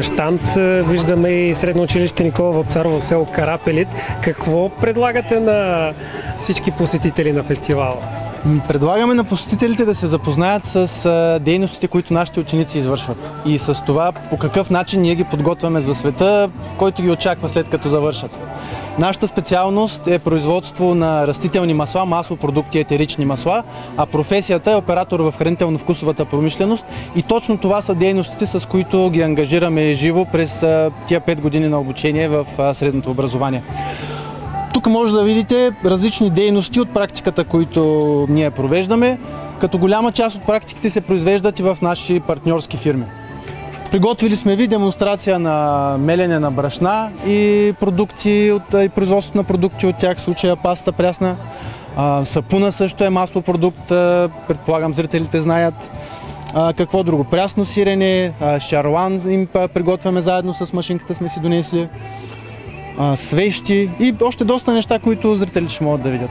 щанд виждаме и Средно училище Никола Вапцаров в село Карапелит. Какво предлагате на всички посетители на фестивала? Предлагаме на посетителите да се запознаят с дейностите, които нашите ученици извършват и с това по какъв начин ние ги подготвяме за света, който ги очаква след като завършат. Нашата специалност е производство на растителни масла, маслопродукти, етерични масла, а професията е оператор в хранително-вкусовата промишленост и точно това са дейностите, с които ги ангажираме живо през тия 5 години на обучение в средното образование. Тук може да видите различни дейности от практиката, които ние провеждаме, като голяма част от практиките се произвеждат и в наши партньорски фирми. Приготвили сме ви демонстрация на мелене на брашна и производство на продукти от тях, в случая паста прясна. Сапуна също е маслопродукт, предполагам зрителите знаят. Какво друго? Прясно сирене, шарлан им приготвяме заедно с машинката, сме си донесли. Свещи и още доста неща, които зрителите ще могат да видят.